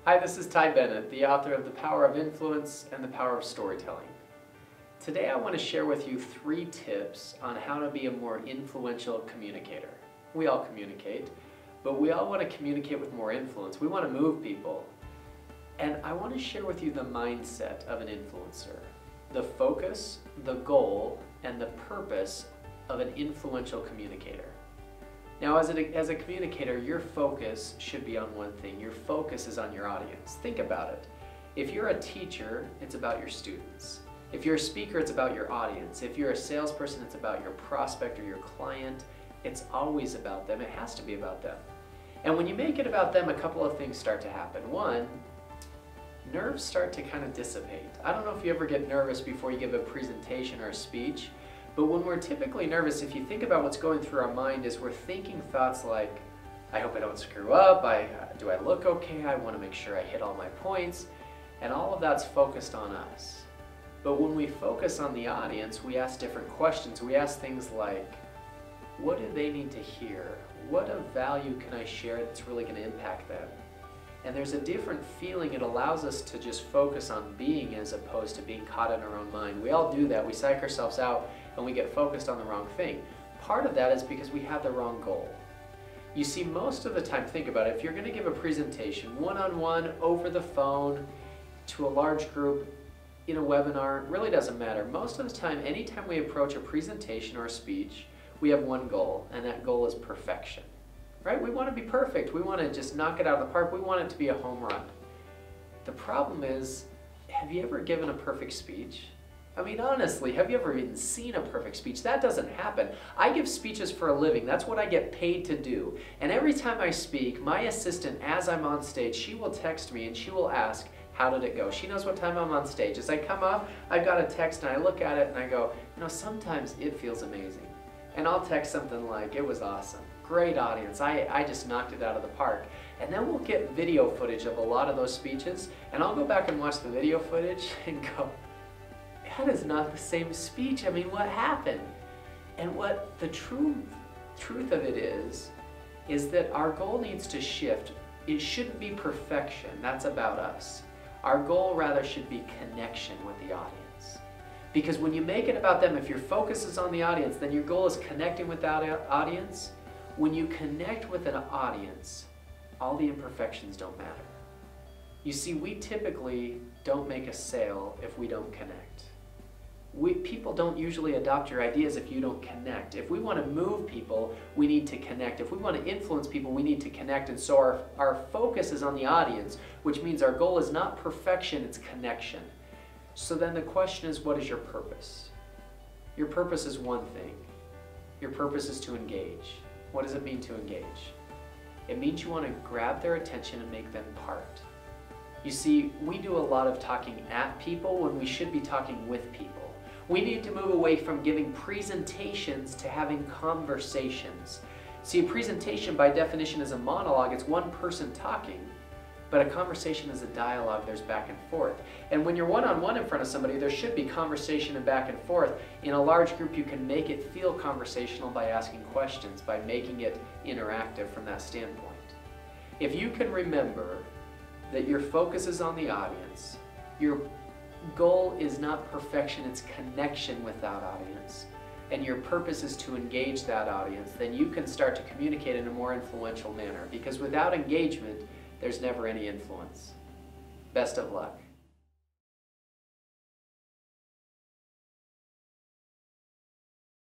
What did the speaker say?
Hi, this is Bennett, the author of The Power of Influence and The Power of Storytelling. Today I want to share with you 3 tips on how to be a more influential communicator. We all communicate, but we all want to communicate with more influence. We want to move people. And I want to share with you the mindset of an influencer, the focus, the goal, and the purpose of an influential communicator. Now, as a communicator, your focus should be on one thing. Your focus is on your audience. Think about it. If you're a teacher, it's about your students. If you're a speaker, it's about your audience. If you're a salesperson, it's about your prospect or your client. It's always about them. It has to be about them. And when you make it about them, a couple of things start to happen. One, nerves start to kind of dissipate. I don't know if you ever get nervous before you give a presentation or a speech, but when we're typically nervous, if you think about what's going through our mind, is we're thinking thoughts like, I hope I don't screw up, do I look okay, I want to make sure I hit all my points, and all of that's focused on us. But when we focus on the audience, we ask different questions. We ask things like, what do they need to hear? What of value can I share that's really going to impact them? And there's a different feeling. It allows us to just focus on being as opposed to being caught in our own mind. We all do that. We psych ourselves out and we get focused on the wrong thing. Part of that is because we have the wrong goal. You see, most of the time, think about it, if you're going to give a presentation one-on-one, over the phone, to a large group, in a webinar, it really doesn't matter. Most of the time, anytime we approach a presentation or a speech, we have one goal, and that goal is perfection. Right? We want to be perfect. We want to just knock it out of the park. We want it to be a home run. The problem is, have you ever given a perfect speech? I mean, honestly, have you ever even seen a perfect speech? That doesn't happen. I give speeches for a living. That's what I get paid to do. And every time I speak, my assistant, as I'm on stage, she will text me and she will ask, how did it go? She knows what time I'm on stage. As I come up, I've got a text and I look at it and I go, you know, sometimes it feels amazing. And I'll text something like, it was awesome. Great audience, I just knocked it out of the park. And then we'll get video footage of a lot of those speeches, and I'll go back and watch the video footage and go, that is not the same speech. I mean, what happened? And what the truth of it is that our goal needs to shift. It shouldn't be perfection, that's about us. Our goal rather should be connection with the audience. Because when you make it about them, if your focus is on the audience, then your goal is connecting with that audience. When you connect with an audience, all the imperfections don't matter. You see, we typically don't make a sale if we don't connect. People don't usually adopt your ideas if you don't connect. If we want to move people, we need to connect. If we want to influence people, we need to connect. And so our focus is on the audience, which means our goal is not perfection, it's connection. So then the question is, what is your purpose? Your purpose is one thing. Your purpose is to engage. What does it mean to engage? It means you want to grab their attention and make them part. You see, we do a lot of talking at people when we should be talking with people. We need to move away from giving presentations to having conversations. See, a presentation by definition is a monologue. It's one person talking. But a conversation is a dialogue, there's back and forth. And when you're one-on-one in front of somebody, there should be conversation and back and forth. In a large group, you can make it feel conversational by asking questions, by making it interactive from that standpoint. If you can remember that your focus is on the audience, your goal is not perfection, it's connection with that audience, and your purpose is to engage that audience, then you can start to communicate in a more influential manner. Because without engagement, there's never any influence. Best of luck.